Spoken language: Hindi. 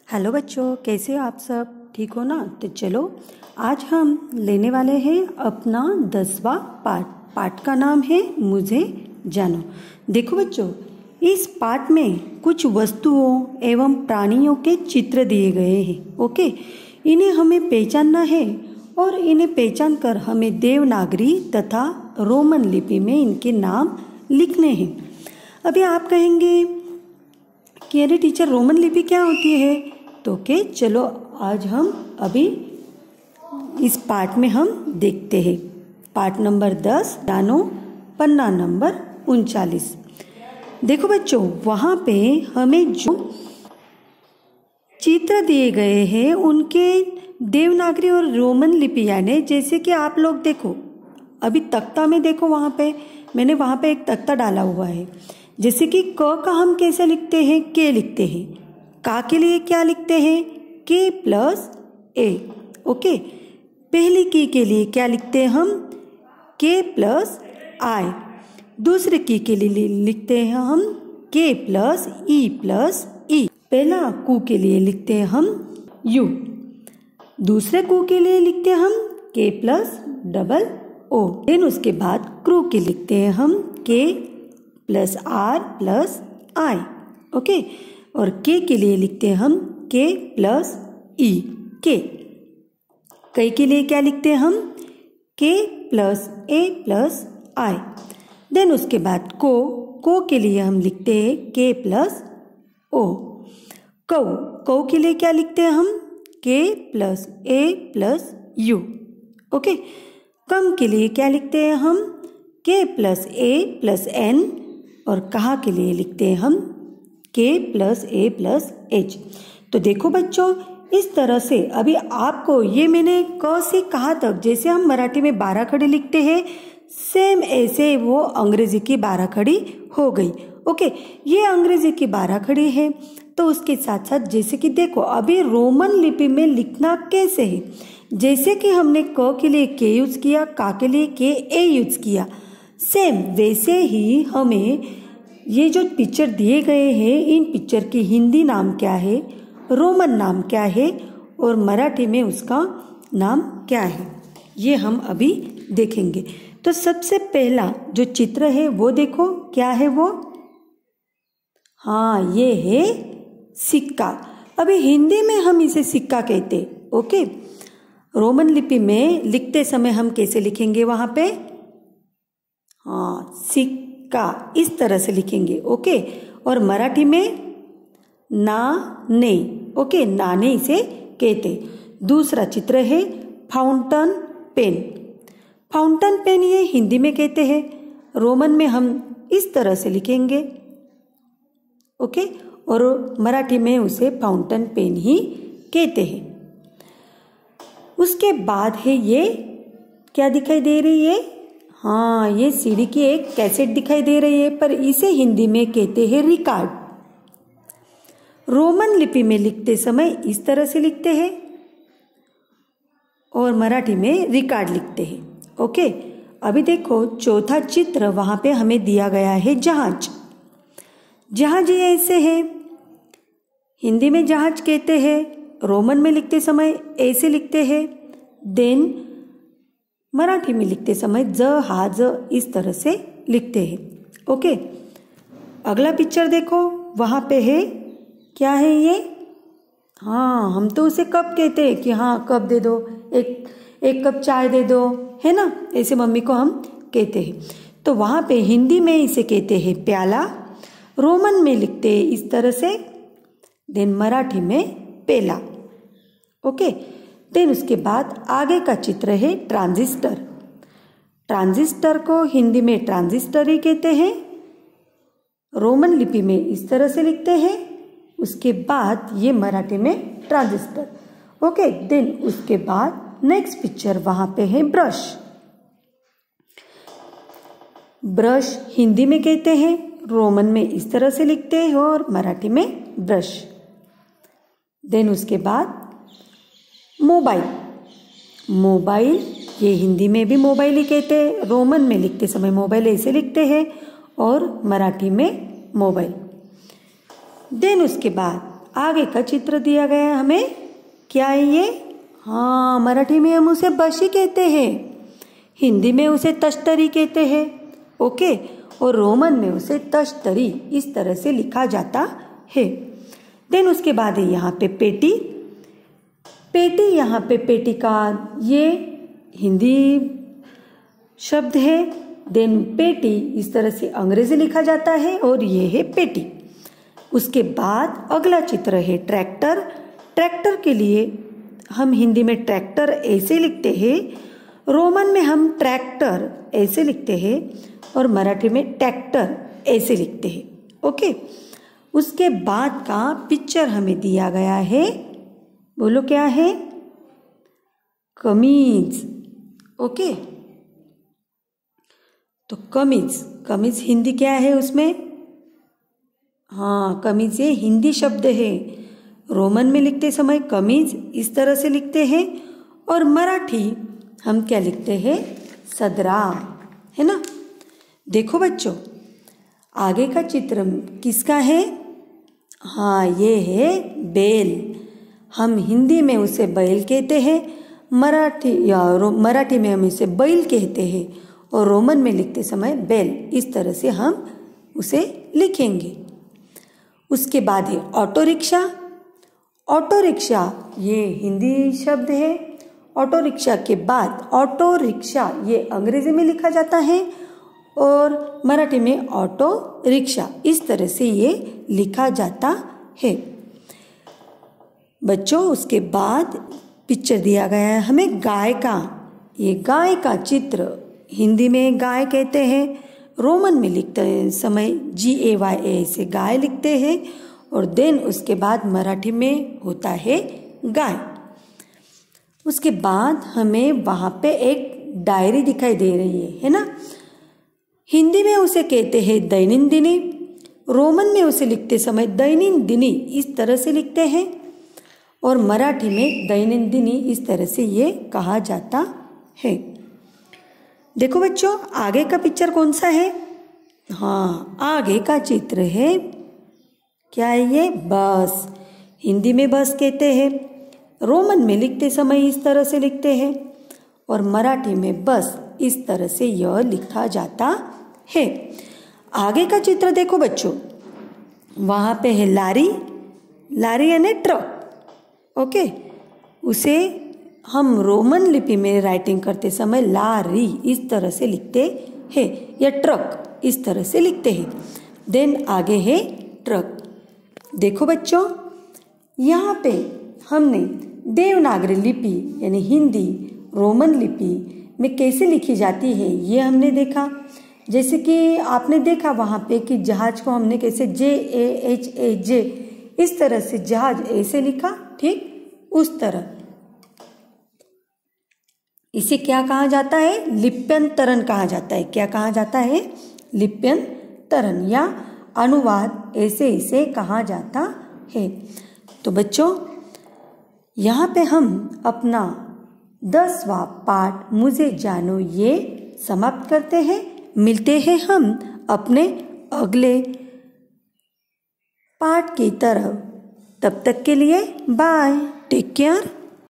हेलो बच्चों, कैसे हो आप सब? ठीक हो ना? तो चलो आज हम लेने वाले हैं अपना 10वां पाठ का नाम है मुझे जानो। देखो बच्चों, इस पाठ में कुछ वस्तुओं एवं प्राणियों के चित्र दिए गए हैं। ओके, इन्हें हमें पहचानना है और इन्हें पहचान कर हमें देवनागरी तथा रोमन लिपि में इनके नाम लिखने हैं। अभी आप कहेंगे कि अरे टीचर, रोमन लिपि क्या होती है? तो के चलो आज हम अभी इस पाठ में हम देखते हैं। पाठ नंबर 10, जानो पन्ना नंबर 39। देखो बच्चों, वहाँ पे हमें जो चित्र दिए गए हैं उनके देवनागरी और रोमन लिपि यानी जैसे कि आप लोग देखो, अभी तख्ता में देखो, वहाँ पे मैंने वहाँ पे एक तख्ता डाला हुआ है। जैसे कि क का हम कैसे लिखते हैं? के लिखते हैं। का के लिए क्या लिखते हैं? के प्लस ए। ओके, पहली की के लिए क्या लिखते हैं हम? के प्लस आई। दूसरे की के लिए लिखते हैं हम के प्लस ई। पहला कू के लिए लिखते हैं हम यू। दूसरे कू के लिए लिखते हैं हम K plus double O. Then उसके बाद क्रू के लिखते हैं हम K plus R plus I. Okay, और के लिए लिखते हैं हम के प्लस ई। के कई के लिए क्या लिखते हैं हम? K plus A plus I. Then उसके बाद को के लिए हम लिखते हैं के प्लस ओ। कौ के लिए क्या लिखते हैं हम? K plus A plus U. Okay, कम के लिए क्या लिखते हैं हम? K plus A plus N. और कहा के लिए लिखते हैं हम K plus A plus H. तो देखो बच्चों, इस तरह से अभी आपको ये मैंने क से कहा तक जैसे हम मराठी में 12 खड़ी लिखते हैं, सेम ऐसे वो अंग्रेजी की 12 खड़ी हो गई। ओके, ये अंग्रेजी की 12 खड़ी है। तो उसके साथ साथ जैसे कि देखो, अभी रोमन लिपि में लिखना कैसे है? जैसे कि हमने क के लिए के यूज किया, का के लिए के ए यूज किया, सेम वैसे ही हमें ये जो पिक्चर दिए गए हैं, इन पिक्चर की हिंदी नाम क्या है, रोमन नाम क्या है और मराठी में उसका नाम क्या है, ये हम अभी देखेंगे। तो सबसे पहला जो चित्र है वो देखो, क्या है वो? हाँ, ये है सिक्का। अभी हिंदी में हम इसे सिक्का कहते। ओके, रोमन लिपि में लिखते समय हम कैसे लिखेंगे वहां पे? हाँ, सिक्का, इस तरह से लिखेंगे। ओके, और मराठी में नाणे। ओके, नाणे इसे कहते। दूसरा चित्र है फाउंटेन पेन। फाउंटेन पेन ये हिंदी में कहते हैं, रोमन में हम इस तरह से लिखेंगे। ओके, और मराठी में उसे फाउंटेन पेन ही कहते हैं। उसके बाद है ये क्या दिखाई दे रही है? हाँ, ये सीडी की एक कैसेट दिखाई दे रही है, पर इसे हिंदी में कहते हैं रिकॉर्ड। रोमन लिपि में लिखते समय इस तरह से लिखते हैं और मराठी में रिकॉर्ड लिखते हैं। ओके, अभी देखो चौथा चित्र, वहां पे हमें दिया गया है जहाज। जहाज ये ऐसे है, हिंदी में जहाज कहते हैं, रोमन में लिखते समय ऐसे लिखते हैं। देन मराठी में लिखते समय जहाज इस तरह से लिखते हैं। ओके, अगला पिक्चर देखो, वहां पे है, क्या है ये? हाँ, हम तो उसे कप कहते हैं कि हाँ कप दे दो, एक कप चाय दे दो, है ना? ऐसे मम्मी को हम कहते हैं। तो वहां पे हिंदी में इसे कहते हैं प्याला, रोमन में लिखते हैं इस तरह से, देन मराठी में पेला। ओके, देन उसके बाद आगे का चित्र है ट्रांजिस्टर। ट्रांजिस्टर को हिंदी में ट्रांजिस्टर ही कहते हैं, रोमन लिपि में इस तरह से लिखते हैं। उसके बाद ये मराठी में ट्रांजिस्टर। ओके, देन उसके बाद नेक्स्ट पिक्चर, वहां पे है ब्रश। ब्रश हिंदी में कहते हैं, रोमन में इस तरह से लिखते हैं और मराठी में ब्रश। देन उसके बाद मोबाइल ये हिंदी में भी मोबाइल ही कहते हैं, रोमन में लिखते समय मोबाइल ऐसे लिखते हैं और मराठी में मोबाइल। देन उसके बाद आगे का चित्र दिया गया है हमें, क्या है ये? हाँ, मराठी में हम उसे बशी कहते हैं, हिंदी में उसे तश्तरी कहते हैं, ओके, और रोमन में उसे तश्तरी इस तरह से लिखा जाता है। देन उसके बाद है यहाँ पे पेटी। पेटी, यहाँ पे पेटी का ये हिंदी शब्द है। देन पेटी इस तरह से अंग्रेजी लिखा जाता है और ये है पेटी। उसके बाद अगला चित्र है ट्रैक्टर। ट्रैक्टर के लिए हम हिंदी में ट्रैक्टर ऐसे लिखते हैं, रोमन में हम ट्रैक्टर ऐसे लिखते हैं और मराठी में ट्रैक्टर ऐसे लिखते हैं, ओके। उसके बाद का पिक्चर हमें दिया गया है, बोलो क्या है? कमीज, ओके। तो कमीज, कमीज हिंदी क्या है उसमें? हाँ, कमीज ये हिंदी शब्द है। रोमन में लिखते समय कमीज इस तरह से लिखते हैं और मराठी हम क्या लिखते हैं? सदरा, है ना। देखो बच्चों, आगे का चित्र किसका है? हाँ, ये है बैल। हम हिंदी में उसे बैल कहते हैं, मराठी में हम इसे बैल कहते हैं और रोमन में लिखते समय बैल इस तरह से हम उसे लिखेंगे। उसके बाद है ऑटो रिक्शा। ऑटो रिक्शा ये हिंदी शब्द है। ऑटो रिक्शा के बाद ऑटो रिक्शा ये अंग्रेजी में लिखा जाता है और मराठी में ऑटो रिक्शा इस तरह से ये लिखा जाता है। बच्चों, उसके बाद पिक्चर दिया गया है हमें गाय का। ये गाय का चित्र हिंदी में गाय कहते हैं, रोमन में लिखते समय GAY से गाय लिखते हैं और देन उसके बाद मराठी में होता है गाय। उसके बाद हमें वहाँ पे एक डायरी दिखाई दे रही है ना। हिंदी में उसे कहते हैं दैनंदिनी, रोमन में उसे लिखते समय दैनंदिनी इस तरह से लिखते हैं और मराठी में दैनंदिनी इस तरह से ये कहा जाता है। देखो बच्चों, आगे का पिक्चर कौन सा है? हाँ, आगे का चित्र है, क्या है ये? बस। हिंदी में बस कहते हैं, रोमन में लिखते समय इस तरह से लिखते हैं और मराठी में बस इस तरह से यह लिखा जाता है। आगे का चित्र देखो बच्चों, वहाँ पे है लारी। लारी यानी ट्रक, ओके। उसे हम रोमन लिपि में राइटिंग करते समय लारी इस तरह से लिखते हैं या ट्रक इस तरह से लिखते हैं। देन आगे है ट्रक। देखो बच्चों, यहाँ पे हमने देवनागरी लिपि यानी हिंदी रोमन लिपि में कैसे लिखी जाती है ये हमने देखा। जैसे कि आपने देखा वहाँ पे कि जहाज को हमने कैसे JAHAJ इस तरह से जहाज ऐसे लिखा, ठीक उस तरह। इसे क्या कहा जाता है? लिप्यंतरण कहा जाता है। क्या कहा जाता है? लिप्यंतरण या अनुवाद ऐसे इसे कहा जाता है। तो बच्चों, यहाँ पे हम अपना 10वां पाठ मुझे जानो ये समाप्त करते हैं। मिलते हैं हम अपने अगले पाठ की तरफ। तब तक के लिए बाय, टेक केयर।